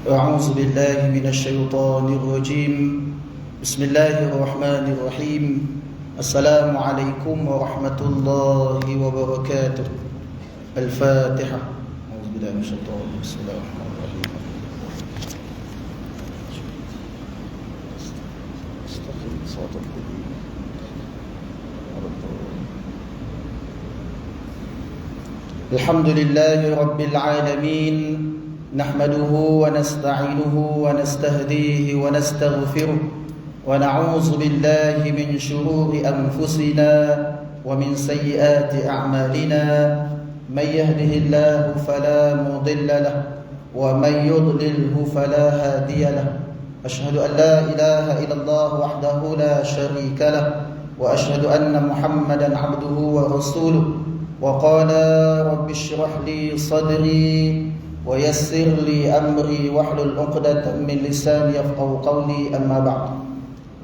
أعوذ بالله من الشيطان الرجيم بسم الله الرحمن الرحيم السلام عليكم ورحمة الله وبركاته الفاتحة أعوذ بالله من الشيطان الرجيم بسم الله الرحمن الرحيم استقم صراط الذين الحمد لله رب العالمين نحمده ونستعينه ونستهديه ونستغفره ونعوذ بالله من شرور أنفسنا ومن سيئات أعمالنا من يهده الله فلا مضل له ومن يضلله فلا هادي له أشهد أن لا إله إلا الله وحده لا شريك له وأشهد أن محمدا عبده ورسوله وقال رب اشرح لي صدري ويسر لي أمري واحلل عقدة من لساني يفقهوا قولي أما بعد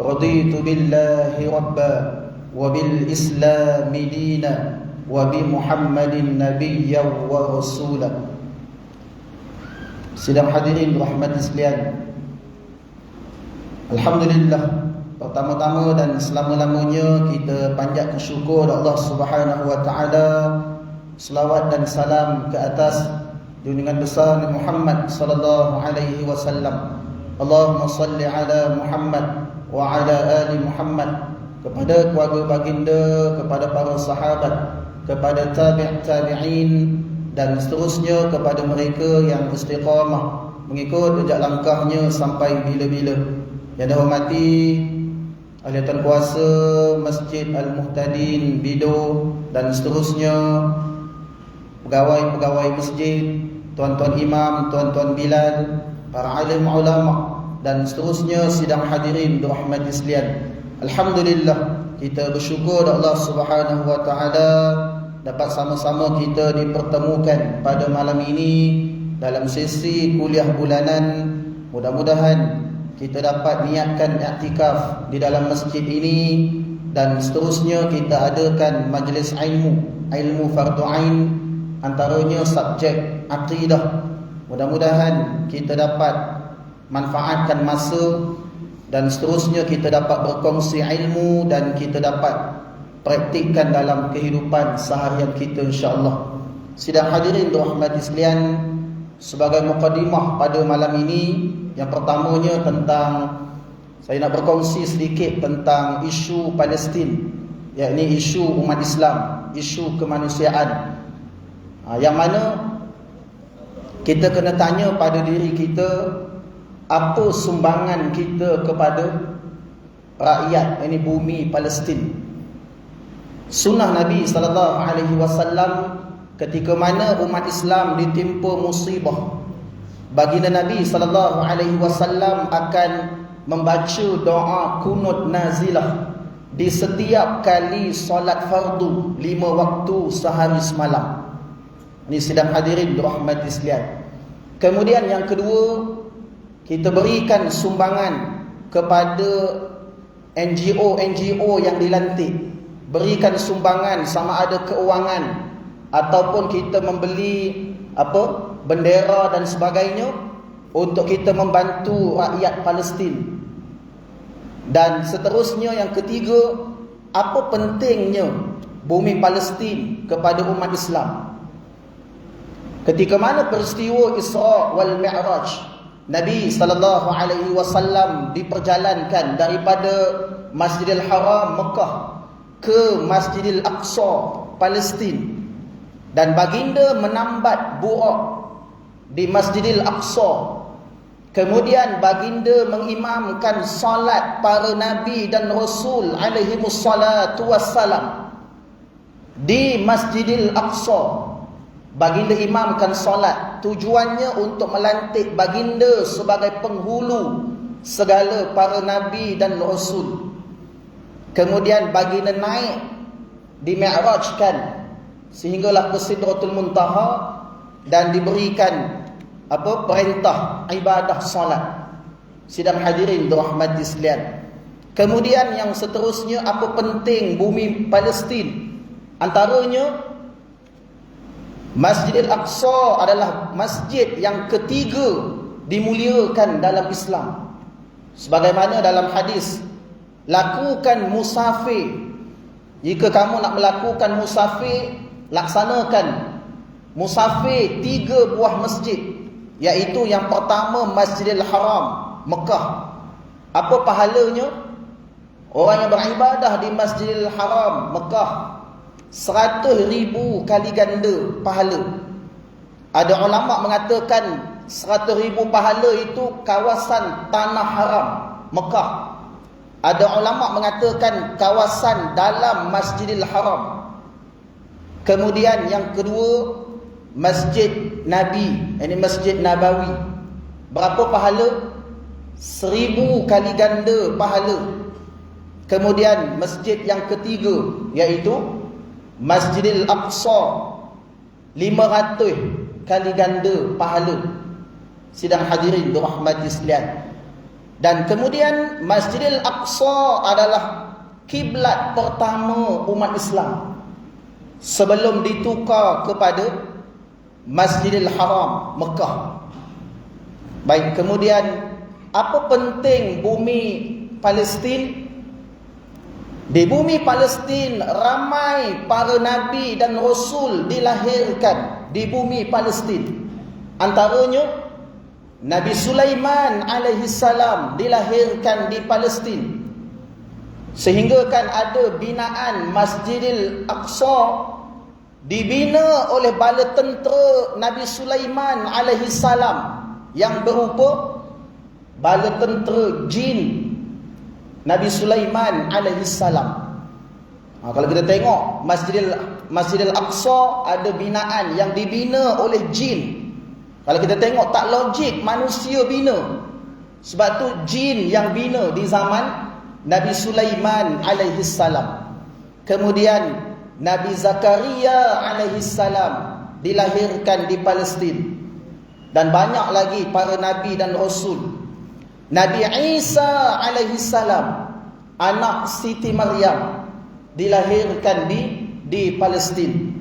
رضيت بالله ربا وبالإسلام دينا وبمحمد نبيا ورسولا. Sidang hadirin rahmat sekalian, alhamdulillah, pertama-tama dan selama-lamanya kita panjatkan syukur Allah Subhanahu wa taala, selawat dan salam ke atas junjungan besar Nabi Muhammad sallallahu alaihi wasallam. Allahumma salli ala Muhammad wa ala ali Muhammad, kepada keluarga baginda, kepada para sahabat, kepada tabi'in dan seterusnya, kepada mereka yang istiqamah mengikut jejak langkahnya sampai bila-bila. Yang dihormati ahli tuan kuasa Masjid Al-Muhtadin Bido dan seterusnya, pegawai-pegawai masjid, tuan-tuan imam, tuan-tuan bilal, para alim ulama dan seterusnya, sidang hadirin dirahmati sekalian. Alhamdulillah, kita bersyukur Allah Subhanahu wa taala dapat sama-sama kita dipertemukan pada malam ini dalam sesi kuliah bulanan. Mudah-mudahan kita dapat niatkan i'tikaf di dalam masjid ini dan seterusnya kita adakan majlis ilmu fardu ain, antaranya subjek akidah. Mudah-mudahan kita dapat manfaatkan masa dan seterusnya kita dapat berkongsi ilmu dan kita dapat praktikkan dalam kehidupan seharian kita, insya-Allah. Sidang hadirin dirahmati sekalian, sebagai mukadimah pada malam ini, yang pertamanya saya nak berkongsi sedikit tentang isu Palestin, yakni isu umat Islam, isu kemanusiaan. Yang mana kita kena tanya pada diri kita, apa sumbangan kita kepada rakyat, ini bumi Palestin. Sunnah Nabi sallallahu alaihi wasallam ketika mana umat Islam ditimpa musibah, baginda Nabi sallallahu alaihi wasallam akan membaca doa kunut nazilah di setiap kali solat fardu 5 waktu sehari semalam. Ini sidang hadirin dirahmati sekalian. Kemudian yang kedua, kita berikan sumbangan kepada NGO yang dilantik. Berikan sumbangan sama ada keuangan ataupun kita membeli bendera dan sebagainya untuk kita membantu rakyat Palestin. Dan seterusnya, yang ketiga, apa pentingnya bumi Palestin kepada umat Islam. Ketika mana peristiwa Isra wal Mi'raj, Nabi sallallahu alaihi wasallam diperjalankan daripada Masjidil Haram Mekah ke Masjidil Aqsa Palestin, dan baginda menambat burak di Masjidil Aqsa. Kemudian baginda mengimamkan salat para nabi dan rasul alaihi wassalatu wassalam di Masjidil Aqsa. Baginda imamkan solat, tujuannya untuk melantik baginda sebagai penghulu segala para nabi dan rasul. Kemudian baginda naik di Mi'rajkan sehinggalah ke Sidratul Muntaha dan diberikan perintah ibadah solat. Sidang hadirin dirahmati sekalian. Kemudian yang seterusnya, apa penting bumi Palestin? Antaranya, Masjidil Aqsa adalah masjid yang ketiga dimuliakan dalam Islam. Sebagaimana dalam hadis, lakukan musafir. Jika kamu nak melakukan musafir, laksanakan musafir 3 buah masjid, iaitu yang pertama Masjidil Haram, Mekah. Apa pahalanya? Orang yang beribadah di Masjidil Haram, Mekah, 100,000 kali ganda pahala. Ada ulama mengatakan 100,000 pahala itu kawasan tanah haram Mekah. Ada ulama mengatakan kawasan dalam Masjidil Haram. Kemudian yang kedua, Masjid Nabi, ini Masjid Nabawi. Berapa pahala? 1,000 kali ganda pahala. Kemudian masjid yang ketiga, iaitu Masjidil Aqsa, 500 kali ganda pahala. Sidang hadirin dirahmati sekalian. Dan kemudian Masjidil Aqsa adalah kiblat pertama umat Islam sebelum ditukar kepada Masjidil Haram, Mekah. Baik, kemudian apa penting bumi Palestin? Di bumi Palestin ramai para nabi dan rasul dilahirkan di bumi Palestin. Antaranya Nabi Sulaiman alaihi salam dilahirkan di Palestin. Sehingga kan ada binaan Masjidil Aqsa dibina oleh bala tentera Nabi Sulaiman alaihi salam yang berupa bala tentera jin Nabi Sulaiman alaihi salam. Kalau kita tengok Masjidil Aqsa ada binaan yang dibina oleh jin. Kalau kita tengok tak logik manusia bina. Sebab tu jin yang bina di zaman Nabi Sulaiman alaihi salam. Kemudian Nabi Zakaria alaihi salam dilahirkan di Palestin. Dan banyak lagi para nabi dan rasul. Nabi Isa alaihi salam, anak Siti Maryam, dilahirkan di Palestin.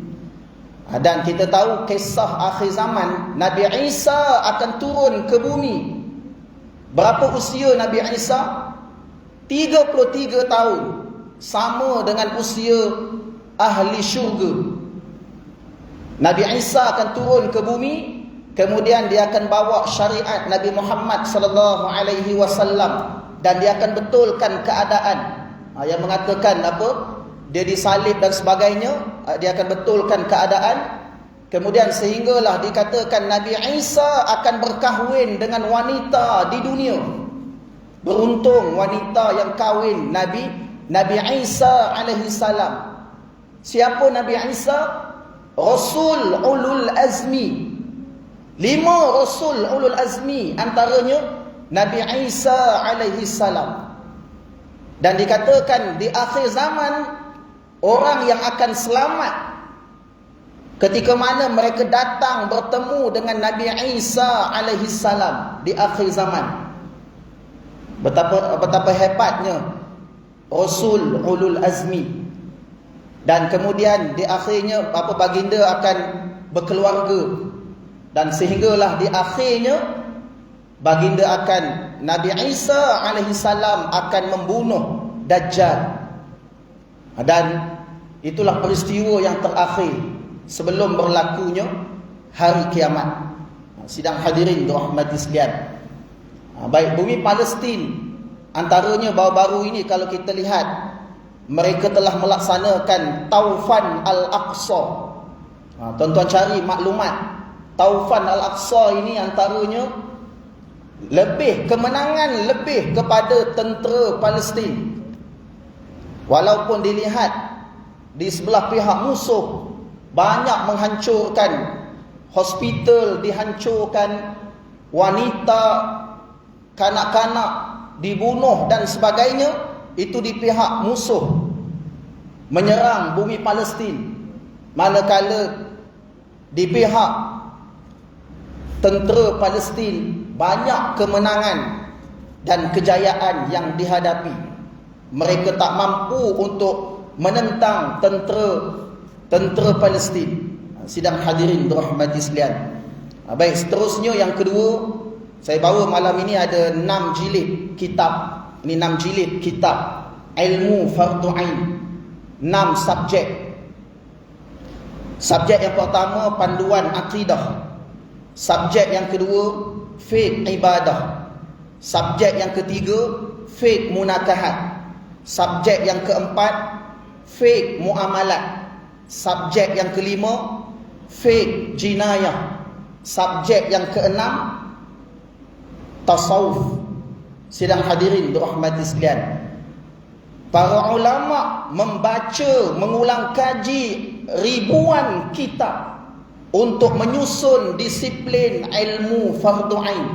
Dan kita tahu kisah akhir zaman, Nabi Isa akan turun ke bumi. Berapa usia Nabi Isa? 33 tahun. Sama dengan usia ahli syurga. Nabi Isa akan turun ke bumi. Kemudian dia akan bawa syariat Nabi Muhammad sallallahu alaihi wasallam dan dia akan betulkan keadaan. Yang mengatakan apa? Dia disalib dan sebagainya, dia akan betulkan keadaan. Kemudian sehinggalah dikatakan Nabi Isa akan berkahwin dengan wanita di dunia. Beruntung wanita yang kahwin Nabi Isa alaihi salam. Siapa Nabi Isa? Rasul ulul azmi. 5 Rasul ulul azmi, antaranya Nabi Isa alaihi salam. Dan dikatakan di akhir zaman orang yang akan selamat ketika mana mereka datang bertemu dengan Nabi Isa alaihi salam di akhir zaman. Betapa hebatnya Rasul ulul azmi. Dan kemudian di akhirnya baginda akan berkeluarga. Dan sehinggalah di akhirnya baginda Nabi Isa alaihi salam akan membunuh Dajjal. Dan itulah peristiwa yang terakhir sebelum berlakunya hari kiamat. Sidang hadirin dirahmati sekalian. Baik, bumi Palestin antaranya baru-baru ini kalau kita lihat mereka telah melaksanakan Taufan Al-Aqsa. Tuan-tuan cari maklumat. Taufan Al-Aqsa ini antaranya kemenangan lebih kepada tentera Palestin. Walaupun dilihat di sebelah pihak musuh banyak menghancurkan, hospital dihancurkan, wanita, kanak-kanak dibunuh dan sebagainya, itu di pihak musuh menyerang bumi Palestin. Manakala di pihak tentera Palestin banyak kemenangan dan kejayaan yang dihadapi. Mereka tak mampu untuk menentang tentera Palestin. Sidang hadirin dirahmati sekalian. Baik, seterusnya yang kedua, Saya bawa malam ini ada 6 jilid kitab. Ini 6 jilid kitab ilmu fardu ain. 6 subjek. Subjek yang pertama panduan akidah. Subjek yang kedua fiqh ibadah. Subjek yang ketiga fiqh munakahat. Subjek yang keempat fiqh muamalat. Subjek yang kelima fiqh jinayah. Subjek yang keenam tasawuf. Sidang hadirin dirahmati sekalian, para ulama membaca, mengulang kaji ribuan kitab untuk menyusun disiplin ilmu fardu ain.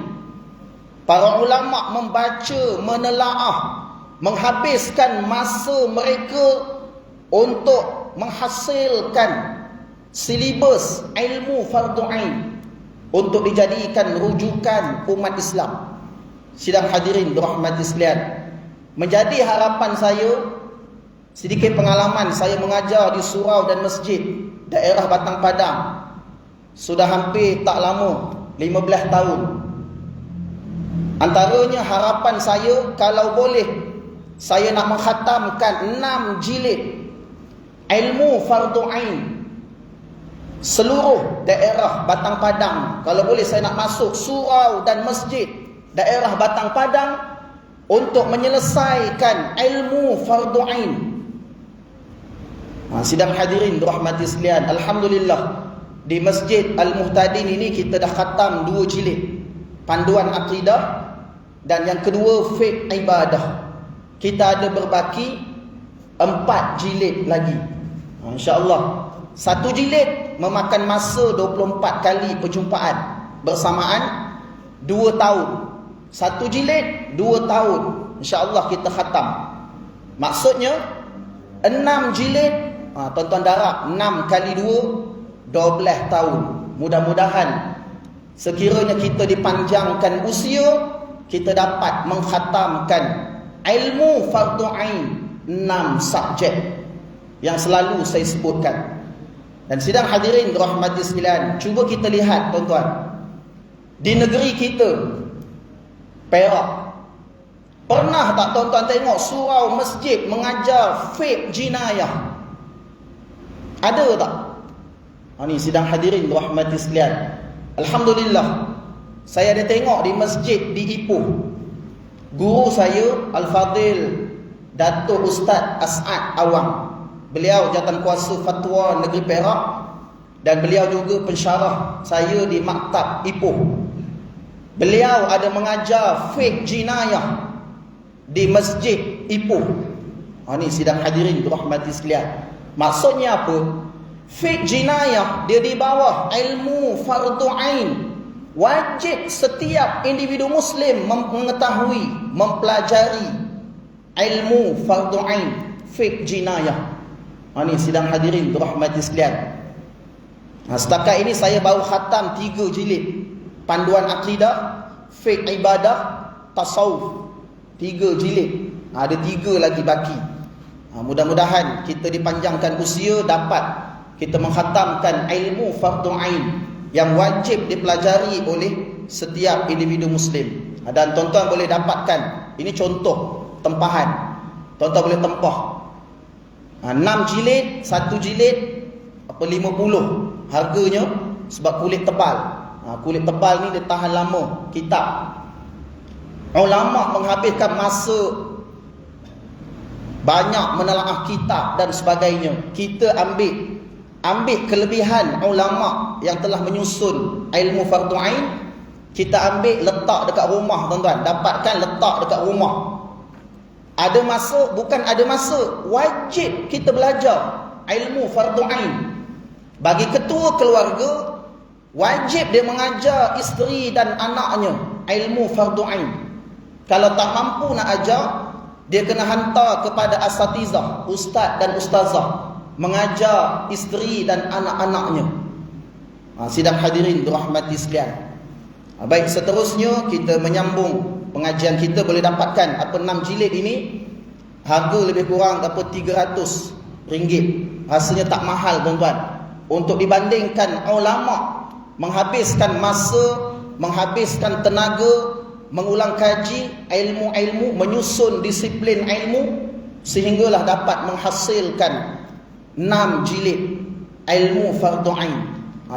Para ulama membaca, menelaah, menghabiskan masa mereka untuk menghasilkan silibus ilmu fardu ain untuk dijadikan rujukan umat Islam. Sidang hadirin dirahmati sekalian, menjadi harapan saya, sedikit pengalaman saya mengajar di surau dan masjid daerah Batang Padang sudah hampir tak lama, 15 tahun. Antaranya harapan saya, kalau boleh saya nak mengkhatamkan 6 jilid ilmu fardu ain seluruh daerah Batang Padang. Kalau boleh saya nak masuk surau dan masjid daerah Batang Padang untuk menyelesaikan ilmu fardu ain. Sidang hadirin dirahmati sekalian, alhamdulillah di Masjid Al-Muhtadin ini kita dah khatam 2 jilid panduan akidah, dan yang kedua fiqh ibadah. Kita ada berbaki 4 jilid lagi. InsyaAllah 1 jilid memakan masa 24 kali perjumpaan bersamaan 2 tahun. 1 jilid 2 tahun, InsyaAllah kita khatam. Maksudnya 6 jilid, tuan-tuan darab, 6 kali 2 12 tahun. Mudah-mudahan sekiranya kita dipanjangkan usia, kita dapat mengkhatamkan ilmu fardu ain 6 subjek yang selalu saya sebutkan. Dan sidang hadirin dirahmati sekalian, cuba kita lihat tuan-tuan, di negeri kita Perak, pernah tak tuan-tuan tengok surau masjid mengajar fiqh jinayah? Ada tak? Ini sidang hadirin dirahmati sekalian, alhamdulillah saya ada tengok di masjid di Ipoh. Guru saya Al-Fadil Datuk Ustaz As'ad Awang, beliau jawatankuasa fatwa negeri Perak, dan beliau juga pensyarah saya di Maktab Ipoh. Beliau ada mengajar fiqh jinayah di masjid Ipoh. Ini sidang hadirin dirahmati sekalian, maksudnya apa? Fiqh jinayah dia di bawah ilmu fardu ain. Wajib setiap individu muslim mengetahui, mempelajari ilmu fardu ain fiqh jinayah. Ini sidang hadirin dirahmati sekalian, setakat ini saya baru khatam 3 jilid panduan akidah, fiqh ibadah, tasawuf. 3 jilid, ada 3 lagi baki. Mudah-mudahan kita dipanjangkan usia, dapat kita mengkhatamkan ilmu fardu ain yang wajib dipelajari oleh setiap individu muslim. Dan tuan-tuan boleh dapatkan, ini contoh tempahan, tuan-tuan boleh tempah 6 jilid, 1 jilid 50 harganya, sebab kulit tebal. Kulit tebal ni dia tahan lama kitab. Ulama menghabiskan masa banyak menelaah kitab dan sebagainya. Kita ambil kelebihan ulama yang telah menyusun ilmu fardu ain, kita ambil letak dekat rumah tuan-tuan, dapatkan letak dekat rumah. Ada masa, bukan ada masa, wajib kita belajar ilmu fardu ain. Bagi ketua keluarga, wajib dia mengajar isteri dan anaknya ilmu fardu ain. Kalau tak mampu nak ajar, dia kena hantar kepada asatizah, ustaz dan ustazah, mengajar isteri dan anak-anaknya. Sidang hadirin dirahmati sekalian, baik, seterusnya kita menyambung pengajian kita. Boleh dapatkan 6 jilid ini, harga lebih kurang dapat RM300. Rasanya tak mahal tuan-tuan, untuk dibandingkan ulama menghabiskan masa menghabiskan tenaga, mengulang kaji ilmu-ilmu, menyusun disiplin ilmu, sehinggalah dapat menghasilkan 6 jilid ilmu fardu ain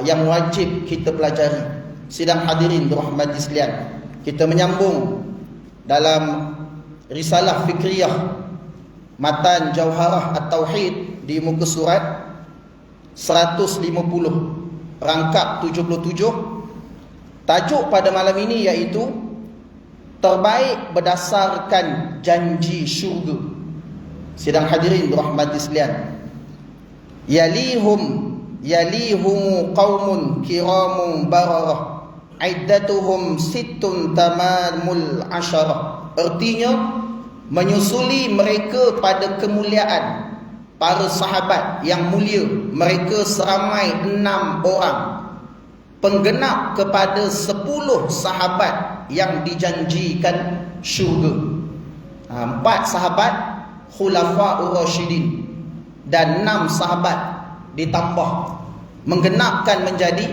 yang wajib kita pelajari. Sidang hadirin dirahmati sekalian, kita menyambung dalam risalah fikriyah matan Jauharah At-Tauhid di muka surat 150 rangkap 77. Tajuk pada malam ini iaitu terbaik berdasarkan janji syurga. Sidang hadirin dirahmati sekalian, yalihumu qaumun kiramun bararah iddatuhum sittun tamamul asyarah. Artinya menyusuli mereka pada kemuliaan para sahabat yang mulia, mereka seramai 6 orang, penggenap kepada 10 sahabat yang dijanjikan syurga. 4 sahabat khulafa'ur rasyidin dan 6 sahabat ditambah, menggenapkan menjadi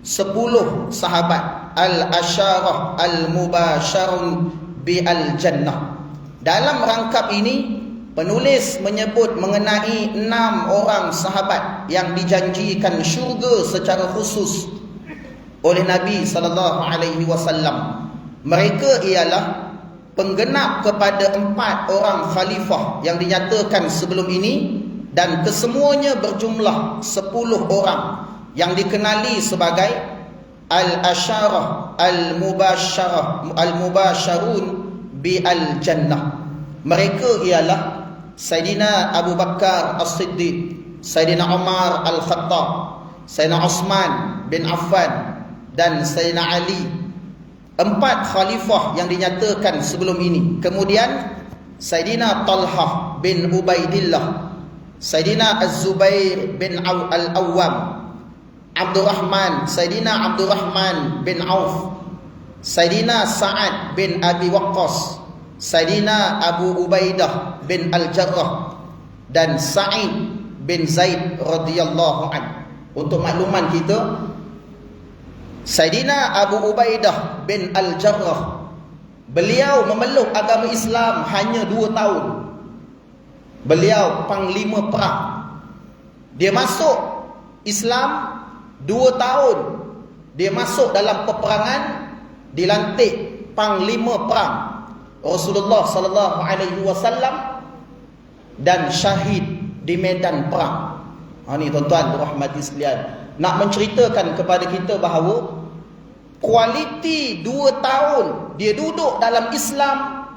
10 sahabat al-asyarah al-mubasyarun bi'al jannah. Dalam rangkap ini penulis menyebut mengenai 6 orang sahabat yang dijanjikan syurga secara khusus oleh Nabi SAW. Mereka ialah penggenap kepada 4 orang khalifah yang dinyatakan sebelum ini, dan kesemuanya berjumlah 10 orang yang dikenali sebagai al-asyarah al-mubasyarun bi'al jannah. Mereka ialah Sayyidina Abu Bakar As-Siddiq, Sayyidina Umar Al-Khattab, Sayyidina Osman bin Affan dan Sayyidina Ali. 4 khalifah yang dinyatakan sebelum ini. Kemudian Sayyidina Talhah bin Ubaidillah, Sayyidina Az-Zubair bin Al-Awwam, Sayyidina Abdurrahman bin Auf, Sayyidina Sa'ad bin Abi Waqqas, Sayyidina Abu Ubaidah bin Al-Jarrah dan Sa'id bin Zaid radhiyallahu anhu. Untuk makluman kita, Sayyidina Abu Ubaidah bin Al-Jarrah, beliau memeluk agama Islam hanya 2 tahun. Beliau panglima perang. Dia masuk Islam 2 tahun. Dia masuk dalam peperangan, dilantik panglima perang Rasulullah SAW dan syahid di medan perang. Ini tuan-tuan rahmati sekalian, nak menceritakan kepada kita bahawa kualiti 2 tahun dia duduk dalam Islam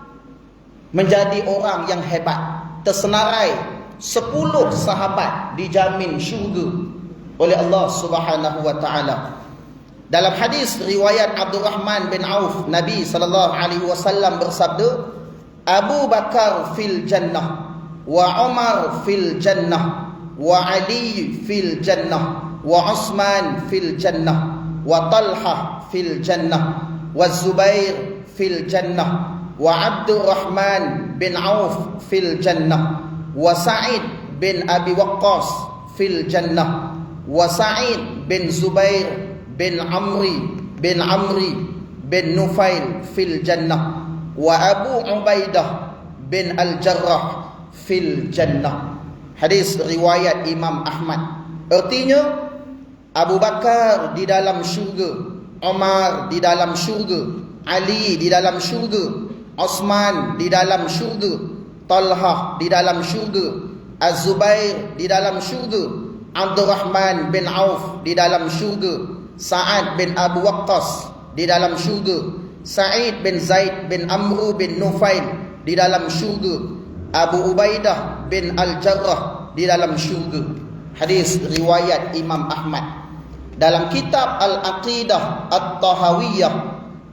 menjadi orang yang hebat. Tersenarai 10 sahabat dijamin syurga oleh Allah Subhanahu wa taala. Dalam hadis riwayat Abdurrahman bin Auf, Nabi SAW bersabda, Abu Bakar fil jannah, wa Umar fil jannah, wa Ali fil jannah, wa Utsman fil jannah, wa Talhah fil jannah, wa Zubair fil jannah, wa Abdurrahman bin Auf fil jannah, wa Sa'id bin Abi Waqqas fil jannah, wa Sa'id bin Zubair bin Amri bin Nufail fil jannah, wa Abu Ubaidah bin Al-Jarrah fil jannah. Hadis riwayat Imam Ahmad. Artinya Abu Bakar di dalam syurga, Umar di dalam syurga, Ali di dalam syurga, Osman di dalam syurga, Talhah di dalam syurga, Az-Zubair di dalam syurga, Abdurrahman bin Auf di dalam syurga, Sa'ad bin Abu Waqqas di dalam syurga, Sa'id bin Zaid bin Amru bin Nufail di dalam syurga, Abu Ubaidah bin Al-Jarrah di dalam syurga. Hadis riwayat Imam Ahmad. Dalam kitab Al-Aqidah At-Tahawiyah,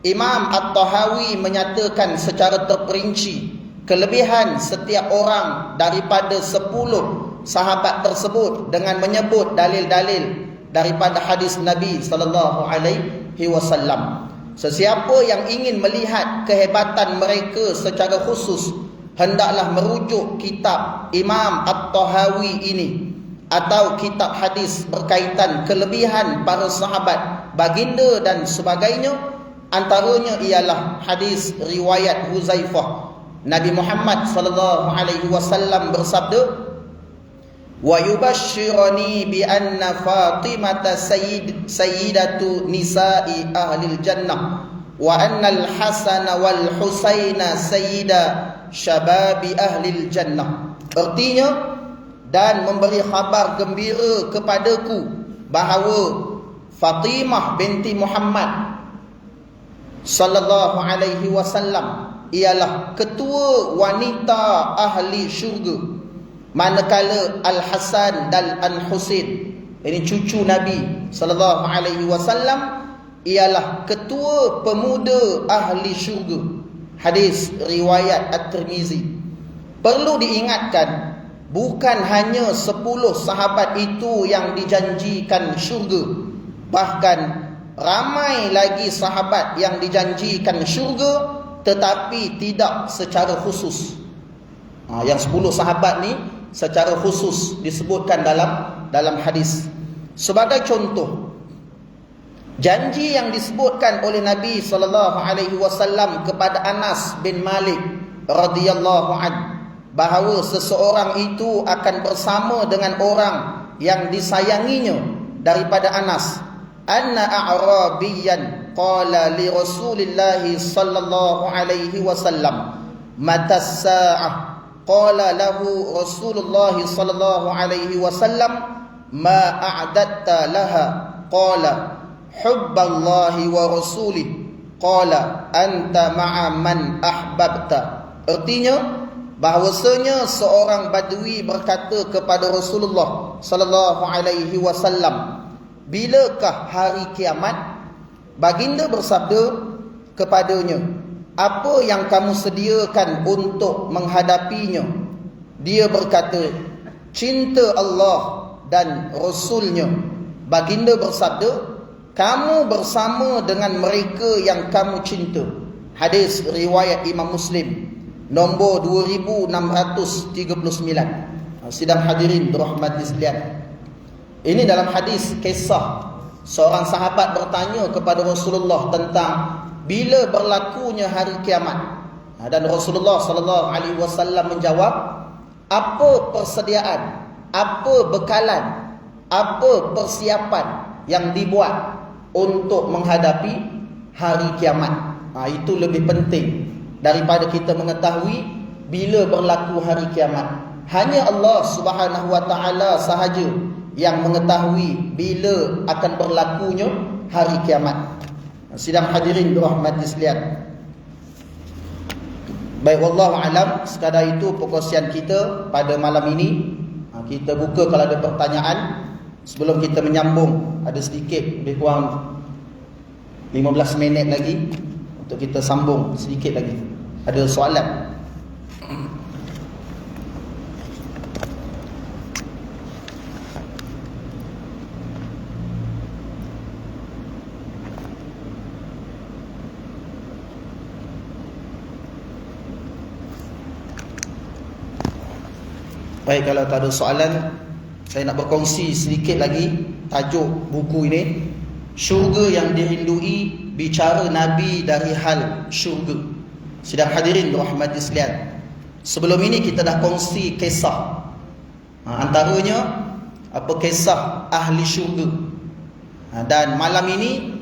Imam At-Tahawi menyatakan secara terperinci kelebihan setiap orang daripada 10 sahabat tersebut dengan menyebut dalil-dalil daripada hadis Nabi SAW. Sesiapa yang ingin melihat kehebatan mereka secara khusus, hendaklah merujuk kitab Imam At-Tahawi ini atau kitab hadis berkaitan kelebihan para sahabat, baginda dan sebagainya Antaranya ialah hadis riwayat Huzaifah. Nabi Muhammad sallallahu alaihi wasallam bersabda, "Wa yubashshiruni bi anna Fatimata sayyidatu nisa'i ahlil jannah wa anna al-Hasan wal Husaina sayyida syababi ahlil jannah." Artinya, dan memberi khabar gembira kepadaku bahawa Fatimah binti Muhammad sallallahu alaihi wasallam ialah ketua wanita ahli syurga, manakala Al-Hasan dan Al-Husain, ini cucu Nabi sallallahu alaihi wasallam, ialah ketua pemuda ahli syurga. Hadis riwayat At-Tirmizi. Perlu diingatkan, bukan hanya 10 sahabat itu yang dijanjikan syurga, bahkan ramai lagi sahabat yang dijanjikan syurga tetapi tidak secara khusus. Yang 10 sahabat ni secara khusus disebutkan dalam hadis. Sebagai contoh, janji yang disebutkan oleh Nabi SAW kepada Anas bin Malik radhiyallahu anhu bahawa seseorang itu akan bersama dengan orang yang disayanginya daripada Anas. Anna a'rabiyan qala li Rasulillah sallallahu alaihi wasallam mata as-sa'ah, qala lahu Rasulullah sallallahu alaihi wasallam ma a'datta laha, qala hubballahi wa rasulih, qala anta ma'a man ahbabta. Artinya, bahawasanya seorang badui berkata kepada Rasulullah sallallahu alaihi wasallam, "Bilakah hari kiamat?" Baginda bersabda kepadanya, "Apa yang kamu sediakan untuk menghadapinya?" Dia berkata, "Cinta Allah dan Rasulnya." Baginda bersabda, "Kamu bersama dengan mereka yang kamu cinta." Hadis riwayat Imam Muslim, nombor 2639. Sidang hadirin dirahmati sekalian, ini dalam hadis kisah seorang sahabat bertanya kepada Rasulullah tentang bila berlakunya hari kiamat. Dan Rasulullah sallallahu alaihi wasallam menjawab, apa persediaan, apa bekalan, apa persiapan yang dibuat untuk menghadapi hari kiamat. Itu lebih penting daripada kita mengetahui bila berlaku hari kiamat. Hanya Allah Subhanahu wa taala sahaja yang mengetahui bila akan berlakunya hari kiamat. Sidang hadirin dirahmati sekalian, baik, wallahu alam. Sekadar itu perkongsian kita pada malam ini. Kita buka kalau ada pertanyaan. Sebelum kita menyambung, ada sedikit, lebih kurang 15 minit lagi untuk kita sambung sedikit lagi. Ada soalan? Baik, kalau tak ada soalan, saya nak berkongsi sedikit lagi tajuk buku ini, Syurga yang Dirindui, bicara Nabi dari hal syurga. Sidang hadirin dirahmati sekalian, sebelum ini kita dah kongsi kisah, antaranya apa, kisah ahli syurga. Dan malam ini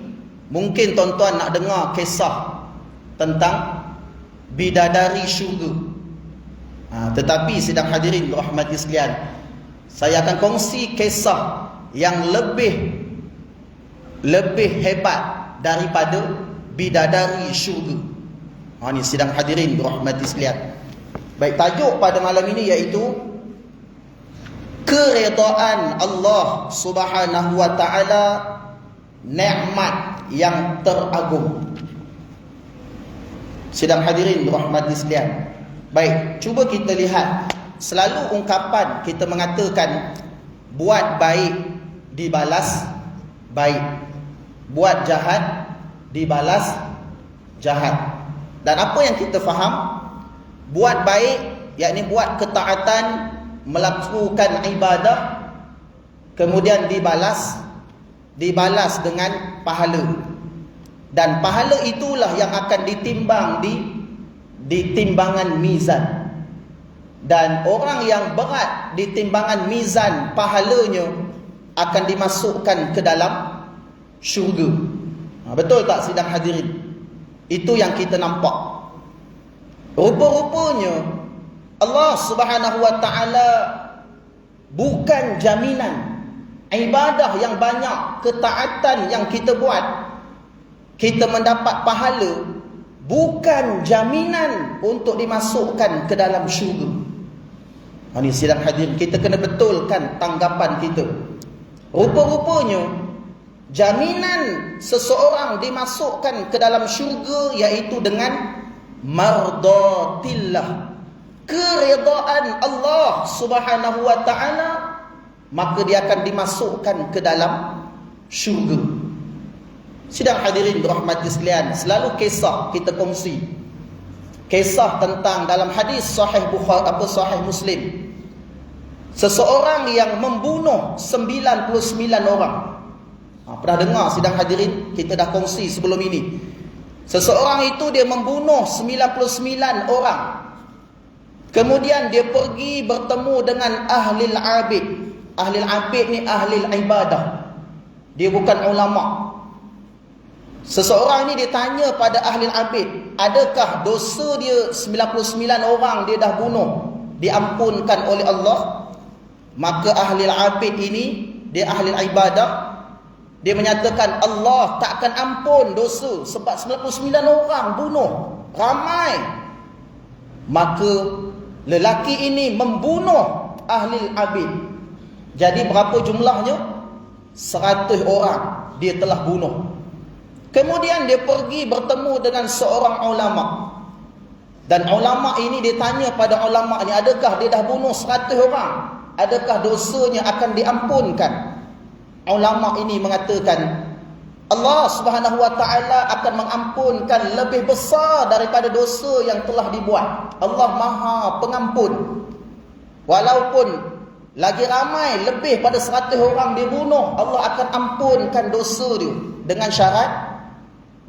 mungkin tuan-tuan nak dengar kisah tentang bidadari syurga. Tetapi sidang hadirin dirahmati sekalian, saya akan kongsi kisah yang lebih hebat daripada bidadari syurga. Ini sidang hadirin dirahmati sekalian. Baik, tajuk pada malam ini iaitu keredaan Allah Subhanahu wa taala, nikmat yang teragung. Sidang hadirin dirahmati sekalian, baik, cuba kita lihat. Selalu ungkapan kita mengatakan, buat baik dibalas baik, buat jahat dibalas jahat. Dan apa yang kita faham? Buat baik, yakni buat ketaatan, melakukan ibadah, kemudian dibalas dengan pahala. Dan pahala itulah yang akan ditimbang di timbangan mizan. Dan orang yang berat di timbangan mizan, pahalanya akan dimasukkan ke dalam syurga. Betul tak sidang hadirin? Itu yang kita nampak. Rupa-rupanya Allah Subhanahu wa ta'ala bukan jaminan ibadah yang banyak, ketaatan yang kita buat, kita mendapat pahala, bukan jaminan untuk dimasukkan ke dalam syurga. Ini sidang hadirin, kita kena betulkan tanggapan kita. Rupa-rupanya jaminan seseorang dimasukkan ke dalam syurga iaitu dengan mardatillah, keredaan Allah Subhanahu wa ta'ala, maka dia akan dimasukkan ke dalam syurga. Sidang hadirin dirahmati sekalian, selalu kisah kita kongsi. Kisah tentang dalam hadis sahih Bukhari sahih Muslim. Seseorang yang membunuh 99 orang. Pernah dengar sidang hadirin? Kita dah kongsi sebelum ini. Seseorang itu dia membunuh 99 orang. Kemudian dia pergi bertemu dengan ahlil abid. Ahlil abid ni ahlil ibadah. Dia bukan ulama. Seseorang ini dia tanya pada ahlil abid, adakah dosa dia 99 orang dia dah bunuh diampunkan oleh Allah? Maka ahlil abid ini, dia ahlil ibadah, dia menyatakan Allah takkan ampun dosa sebab 99 orang bunuh, ramai. Maka lelaki ini membunuh ahlil abid. Jadi berapa jumlahnya? 100 orang dia telah bunuh. Kemudian dia pergi bertemu dengan seorang ulama. Dan ulama ini dia tanya pada ulama ini, adakah dia dah bunuh 100 orang? Adakah dosanya akan diampunkan? Ulama ini mengatakan Allah Subhanahu wa ta'ala akan mengampunkan lebih besar daripada dosa yang telah dibuat. Allah Maha Pengampun. Walaupun lagi ramai lebih pada 100 orang dibunuh, Allah akan ampunkan dosa dia dengan syarat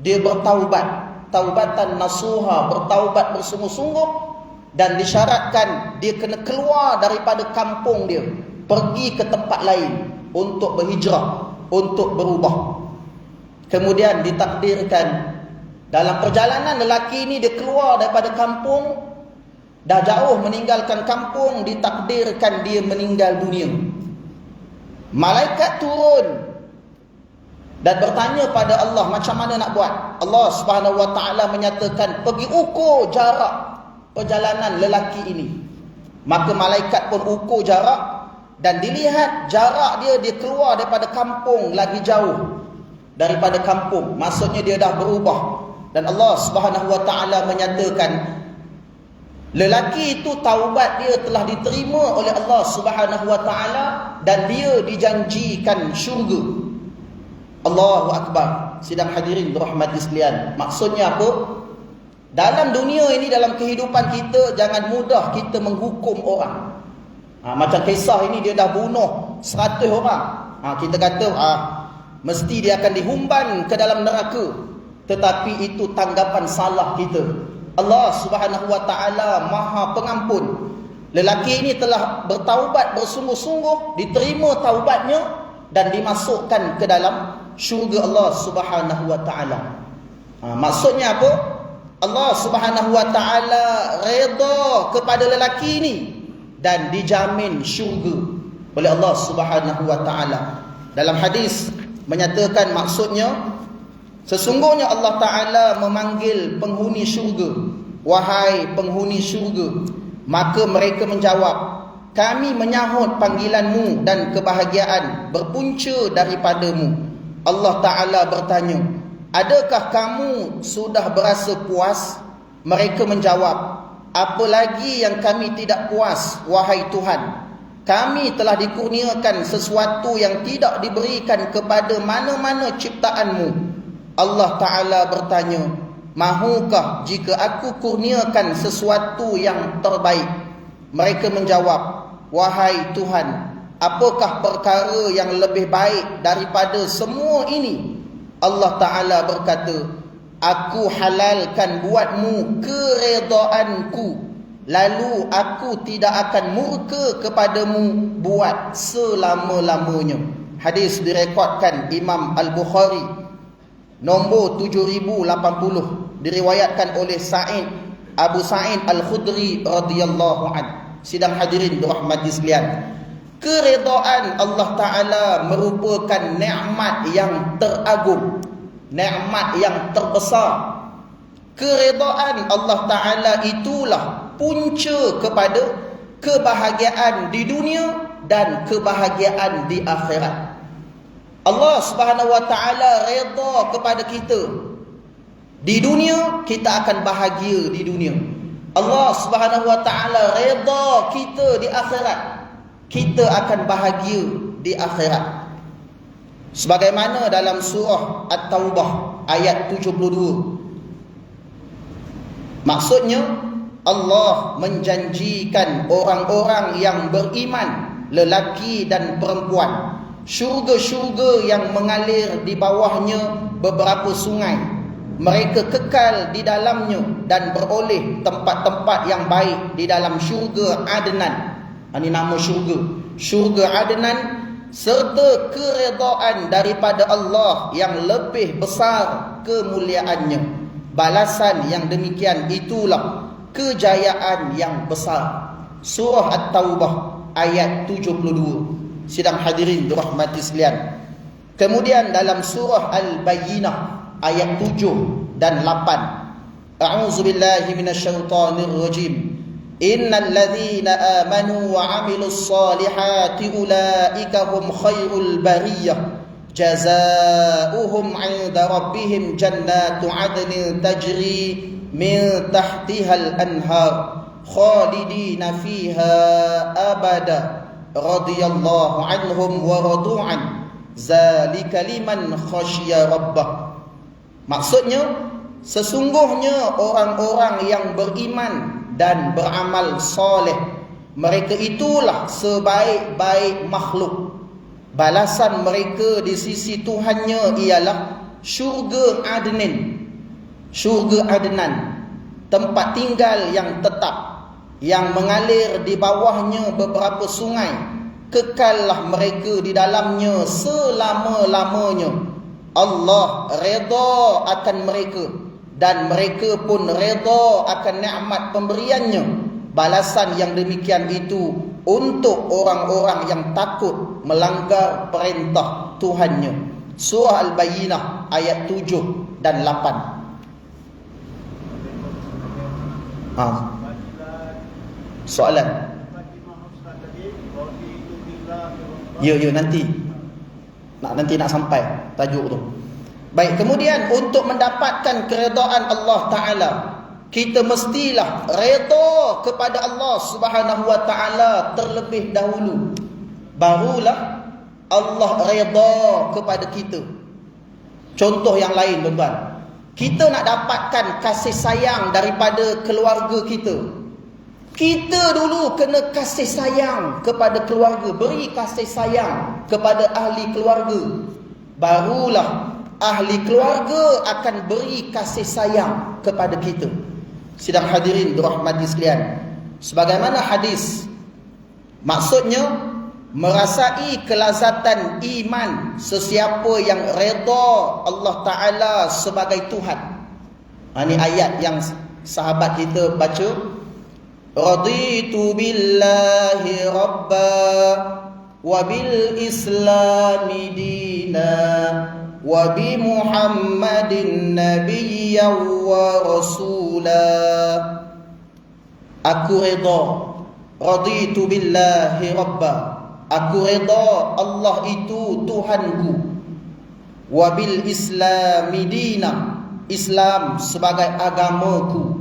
dia bertaubat, taubatan nasuha, bertaubat bersungguh-sungguh. Dan disyaratkan dia kena keluar daripada kampung dia, pergi ke tempat lain untuk berhijrah, untuk berubah. Kemudian ditakdirkan dalam perjalanan lelaki ini dia keluar daripada kampung, dah jauh meninggalkan kampung, ditakdirkan dia meninggal dunia. Malaikat turun dan bertanya pada Allah, macam mana nak buat? Allah Subhanahu wa ta'ala menyatakan, pergi ukur jarak perjalanan lelaki ini. Maka malaikat pun ukur jarak, dan dilihat jarak dia keluar daripada kampung lagi jauh daripada kampung, maksudnya dia dah berubah. Dan Allah Subhanahu wa ta'ala menyatakan lelaki itu taubat dia telah diterima oleh Allah Subhanahu wa ta'ala dan dia dijanjikan syurga. Allahu Akbar. Sidang hadirin dirahmati sekalian, maksudnya apa? Dalam dunia ini, dalam kehidupan kita, jangan mudah kita menghukum orang. Macam kisah ini, dia dah bunuh 100 orang. Kita kata mesti dia akan dihumban ke dalam neraka. Tetapi itu tanggapan salah kita. Allah Subhanahu wa ta'ala Maha Pengampun. Lelaki ini telah bertaubat bersungguh-sungguh, diterima taubatnya dan dimasukkan ke dalam syurga Allah Subhanahu wa ta'ala. Maksudnya apa? Allah Subhanahu wa ta'ala redha kepada lelaki ini dan dijamin syurga oleh Allah Subhanahu wa ta'ala. Dalam hadis menyatakan, maksudnya sesungguhnya Allah Ta'ala memanggil penghuni syurga, wahai penghuni syurga. Maka mereka menjawab, kami menyahut panggilanmu dan kebahagiaan berpunca daripadamu. Allah Ta'ala bertanya, adakah kamu sudah berasa puas? Mereka menjawab, apa lagi yang kami tidak puas, wahai Tuhan? Kami telah dikurniakan sesuatu yang tidak diberikan kepada mana-mana ciptaanmu. Allah Ta'ala bertanya, mahukah jika aku kurniakan sesuatu yang terbaik? Mereka menjawab, wahai Tuhan, apakah perkara yang lebih baik daripada semua ini? Allah Ta'ala berkata, aku halalkan buatmu keredaanku, lalu aku tidak akan murka kepadamu buat selama-lamanya. Hadis direkodkan Imam Al-Bukhari nombor 7080, diriwayatkan oleh Abu Sa'id Al-Khudri radhiyallahu anhu. Sidang hadirin dirahmati sekalian, keredaan Allah Ta'ala merupakan nikmat yang teragung, nikmat yang terbesar. Keredaan Allah Ta'ala itulah punca kepada kebahagiaan di dunia dan kebahagiaan di akhirat. Allah Subhanahu wa Ta'ala redha kepada kita. Di dunia kita akan bahagia di dunia. Allah Subhanahu wa Ta'ala redha kita di akhirat. Kita akan bahagia di akhirat. Sebagaimana dalam surah At-Taubah ayat 72. Maksudnya, Allah menjanjikan orang-orang yang beriman, lelaki dan perempuan, syurga-syurga yang mengalir di bawahnya beberapa sungai. Mereka kekal di dalamnya dan beroleh tempat-tempat yang baik di dalam syurga Adnan. Ini nama syurga, syurga Adnan, serta keredaan daripada Allah yang lebih besar kemuliaannya. Balasan yang demikian itulah kejayaan yang besar. Surah At-Taubah ayat 72. Sidang hadirin dirahmati sekalian. Kemudian dalam surah Al-Bayyinah ayat 7 dan 8. A'udzubillahi minasyaitonir rajim. Innal ladzina amanu wa 'amilus solihati ulaika hum khairul bariyah. Jazaohum 'inda rabbihim jannatu 'adnin tajri min tahtihal anhar khalidina fiha abada radhiyallahu anhum wa radu'an zalika liman khasyiya rabbah. Maksudnya, sesungguhnya orang-orang yang beriman dan beramal soleh, mereka itulah sebaik-baik makhluk. Balasan mereka di sisi Tuhannya ialah syurga Adnin. Syurga Adnan, tempat tinggal yang tetap, yang mengalir di bawahnya beberapa sungai. Kekallah mereka di dalamnya selama-lamanya. Allah redha akan mereka dan mereka pun redha akan nikmat pemberiannya. Balasan yang demikian itu untuk orang-orang yang takut melanggar perintah Tuhannya. Surah Al-Bayyinah ayat 7 dan 8. Soalan? Ya nanti nak sampai tajuk tu. Baik, kemudian untuk mendapatkan keredaan Allah Ta'ala, kita mestilah redha kepada Allah Subhanahu wa Ta'ala terlebih dahulu. Barulah Allah redha kepada kita. Contoh yang lain, tuan-tuan. Kita nak dapatkan kasih sayang daripada keluarga kita, kita dulu kena kasih sayang kepada keluarga, beri kasih sayang kepada ahli keluarga. Barulah ahli keluarga akan beri kasih sayang kepada kita. Sidang hadirin dirahmati sekalian, sebagaimana hadis, maksudnya merasai kelazatan iman sesiapa yang redha Allah Ta'ala sebagai Tuhan. Ini ayat yang sahabat kita baca. Raditu billahi rabba wa bil islami dina wa bi Muhammadin nabiyyan wa rasula. Aku redha, raditu billahi rabba, aku redha Allah itu Tuhanku, wa bil islami dina, Islam sebagai agamaku,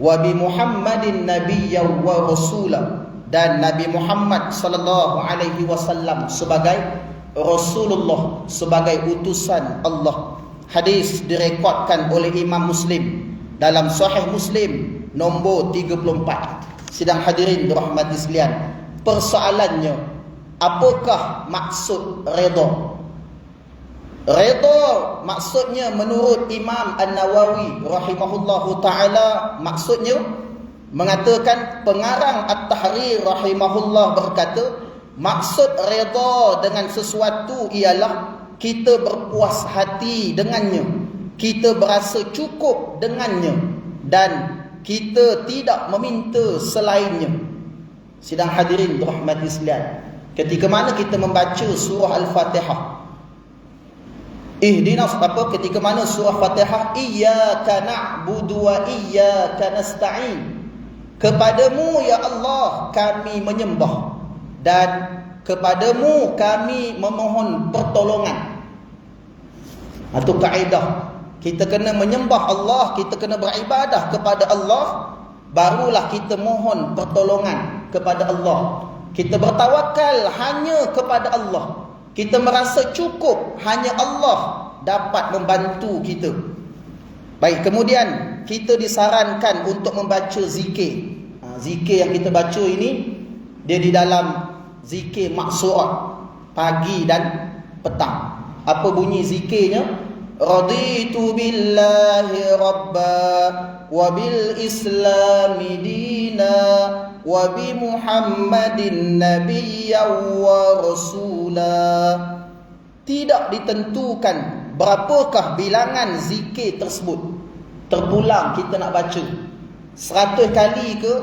wa bi Muhammadin nabiyyan wa rasula, dan Nabi Muhammad sallallahu alaihi wasallam sebagai Rasulullah, sebagai utusan Allah. Hadis direkodkan oleh Imam Muslim dalam Sahih Muslim nombor 34. Sidang hadirin dirahmati sekalian, persoalannya, apakah maksud redha? Redha maksudnya menurut Imam An-Nawawi rahimahullahu taala, maksudnya mengatakan pengarang At-Tahrir rahimahullah berkata, maksud redha dengan sesuatu ialah kita berpuas hati dengannya, kita berasa cukup dengannya, dan kita tidak meminta selainnya. Sidang hadirin dirahmati sekalian, ketika mana kita membaca surah Al-Fatihah, ketika mana surah Fatihah, iyyaka na'budu wa iyyaka nasta'in, kepadamu ya Allah kami menyembah dan kepadamu kami memohon pertolongan. Itu kaedah, kita kena menyembah Allah, kita kena beribadah kepada Allah, barulah kita mohon pertolongan kepada Allah. Kita bertawakal hanya kepada Allah, kita merasa cukup hanya Allah dapat membantu kita. Baik, kemudian kita disarankan untuk membaca zikir. Zikir yang kita baca ini, dia di dalam zikir maksurat pagi dan petang. Apa bunyi zikirnya? Raditu billahi rabba wa bil islami dina wa bi Muhammadin nabiyyan wa rasula. Tidak ditentukan berapakah bilangan zikir tersebut. Terpulang kita nak baca 100 kali ke,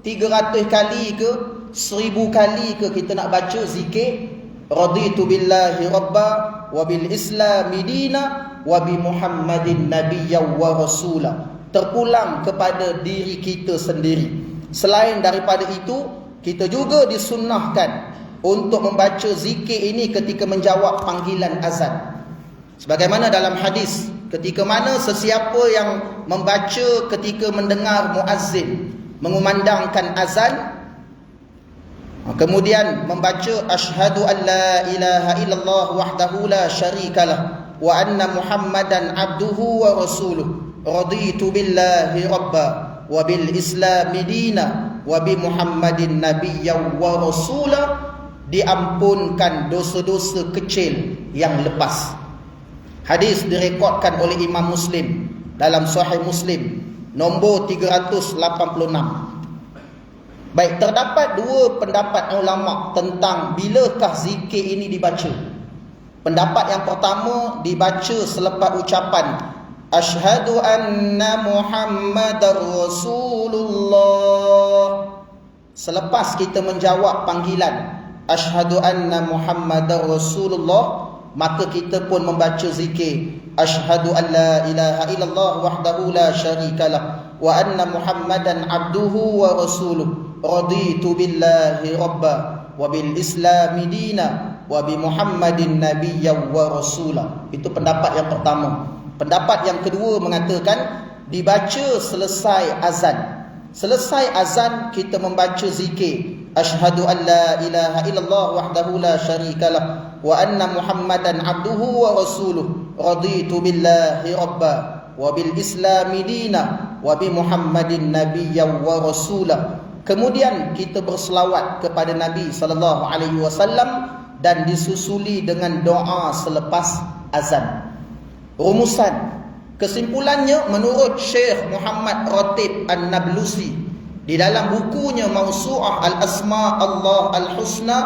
300 kali ke, 1000 kali ke kita nak baca zikir Raditu billahi rabba wa bil islami dina wa bi Muhammadin nabiyyan wa rasula. Terpulang kepada diri kita sendiri. Selain daripada itu, kita juga disunnahkan untuk membaca zikir ini ketika menjawab panggilan azan. Sebagaimana dalam hadis, ketika mana sesiapa yang membaca ketika mendengar muazzin mengumandangkan azan, kemudian membaca asyhadu an la ilaha illallah wahdahu la syarikalah wa anna Muhammadan abduhu wa rasuluh, raditu billahi rabba wa bil islami dina wa bi Muhammadin nabiyyan wa rasulah, diampunkan dosa-dosa kecil yang lepas. Hadis direkodkan oleh Imam Muslim dalam Sahih Muslim nombor 386. Baik, terdapat dua pendapat ulama tentang bilakah zikir ini dibaca. Pendapat yang pertama, dibaca selepas ucapan asyhadu anna Muhammadar Rasulullah. Selepas kita menjawab panggilan asyhadu anna Muhammadar Rasulullah, maka kita pun membaca zikir asyhadu an la ilaha illallah wahdahu la syarikalah wa anna Muhammadan abduhu wa rasuluh, raditu billahi rabba wa bil islami dina wa bi Muhammadin nabiyyan wa rasula. Itu pendapat yang pertama. Pendapat yang kedua mengatakan dibaca selesai azan. Selesai azan kita membaca zikir asyhadu an la ilaha illallah wahdahu la syarikalah wa anna Muhammadan abduhu wa rasuluh, raditu billahi rabba wa bil islami dina wa bi Muhammadin nabiyyan wa rasula. Kemudian kita berselawat kepada Nabi sallallahu alaihi wasallam dan disusuli dengan doa selepas azan. Rumusan, kesimpulannya menurut Syekh Muhammad Ratib An-Nablusi di dalam bukunya Mawsu'ah Al-Asma' Allah Al-Husna,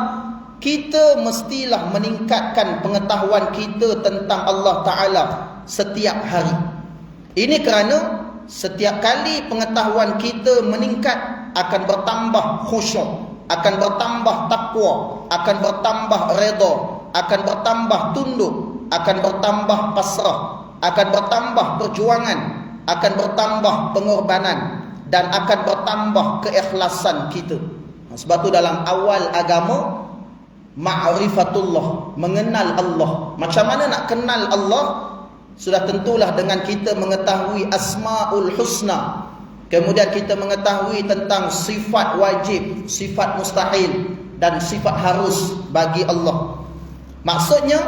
kita mestilah meningkatkan pengetahuan kita tentang Allah Ta'ala setiap hari. Ini kerana setiap kali pengetahuan kita meningkat, akan bertambah khusyuk, akan bertambah takwa, akan bertambah redha, akan bertambah tunduk, akan bertambah pasrah, akan bertambah perjuangan, akan bertambah pengorbanan, dan akan bertambah keikhlasan kita. Sebab tu dalam awal agama, ma'rifatullah, mengenal Allah. Macam mana nak kenal Allah? Sudah tentulah dengan kita mengetahui Asma'ul Husna. Kemudian kita mengetahui tentang sifat wajib, sifat mustahil, dan sifat harus bagi Allah. Maksudnya,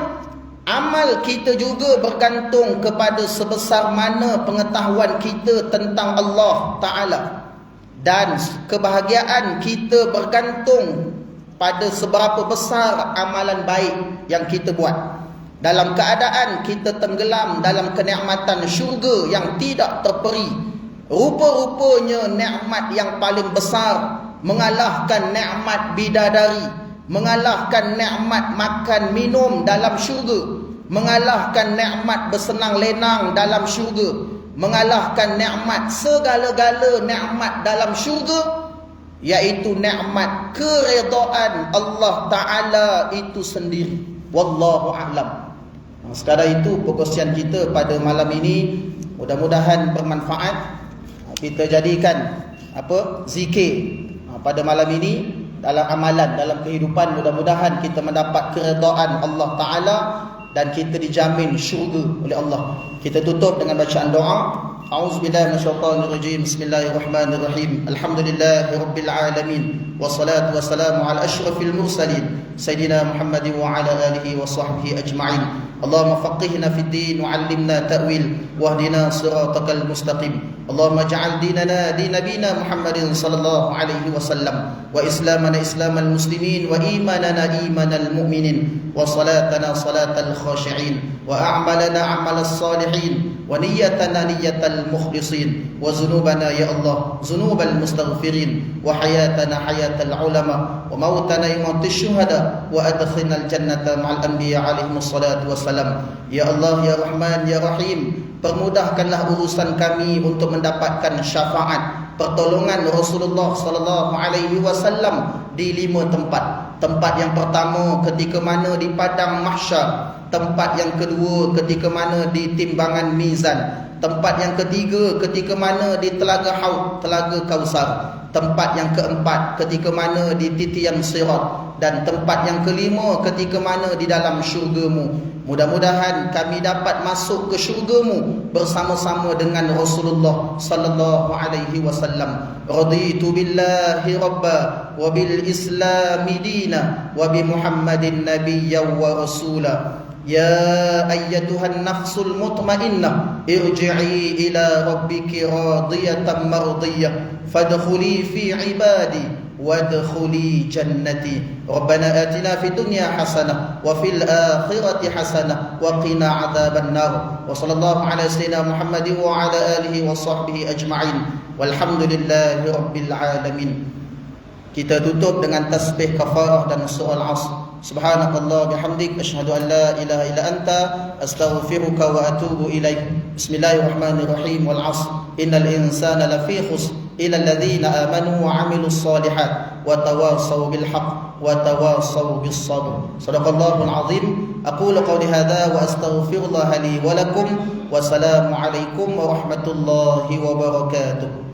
amal kita juga bergantung kepada sebesar mana pengetahuan kita tentang Allah Ta'ala. Dan kebahagiaan kita bergantung pada seberapa besar amalan baik yang kita buat. dalam keadaan kita tenggelam dalam kenikmatan syurga yang tidak terperi. Rupa-rupanya nikmat yang paling besar mengalahkan nikmat bidadari, mengalahkan nikmat makan minum dalam syurga, mengalahkan nikmat bersenang lenang dalam syurga, mengalahkan nikmat segala-gala nikmat dalam syurga, iaitu nikmat keredaan Allah Ta'ala itu sendiri. Wallahu a'lam. Sekadar itu perkongsian kita pada malam ini, mudah-mudahan bermanfaat. Kita jadikan zikir pada malam ini dalam amalan, dalam kehidupan. Mudah-mudahan kita mendapat keredaan Allah Ta'ala dan kita dijamin syurga oleh Allah. Kita tutup dengan bacaan doa. A'udzubillahi minasyaitonirrajim. Bismillahirrahmanirrahim. Alhamdulillahirabbil alamin. Wassalatu wassalamu ala asyrafil mursalin sayyidina Muhammadin wa ala alihi wa sahbihi ajma'in. Allahumma faqihna fid din wa 'allimna ta'wil wahdina siratal mustaqim. Allahumma ij'al dinana din nabiyina Muhammadin sallallahu alaihi wasallam wa islamana islamal muslimin wa imanana imanal mu'minin wa salatana salatal khashi'in wa a'malana a'malas salihin wa niyyatana niyyatal mukhlisin wa zunubana ya Allah zunubal mustaghfirin wa hayatana hayatal ulama wa mautana yawmatish syuhada wa adkhilnal jannata ma'al anbiya alaihimus salatu wassalam. Ya Allah ya Rahman ya Rahim, permudahkanlah urusan kami untuk mendapatkan syafaat pertolongan Rasulullah sallallahu alaihi wasallam di 5 tempat. Tempat yang pertama ketika mana di padang mahsyar, tempat yang kedua ketika mana di timbangan mizan, tempat yang ketiga ketika mana di telaga Haud, telaga Kausar, tempat yang keempat ketika mana di titian sirat, dan tempat yang kelima ketika mana di dalam syurga-Mu. Mudah-mudahan kami dapat masuk ke syurga-Mu bersama-sama dengan Rasulullah sallallahu alaihi wasallam. Raditu billahi rabba wa bil islami dina wa bi Muhammadin nabiyyan wa rasula. Ya ayyatuhan nafsul mutmainnah irji'i ila rabbiki radiyatan mardiyah fadkhuli fi ibadi وادخلي جنتي ربنا آتنا في الدنيا حسنة وفي الآخرة حسنة وقنا عذاب النار وصلى الله على سيدنا محمد وعلى آله وصحبه أجمعين والحمد لله رب العالمين. Kita tutup dengan tasbih kafarah dan surah Al-Asr. Subhanakallah bihamdik asyhadu an la ilaha illa anta astaghfiruka wa atubu ilaik. Bismillahirrahmanirrahim. Wal 'asr innal insana lafi khusr illa alladhina amanu wa 'amilus solihat wa tawassaw bil haqq wa tawassaw bis sabr. Shadaqallahul 'azim. Aqulu qawli hadha wa astaghfirullaha li wa lakum. Wassalamu alaikum warahmatullahi wabarakatuh.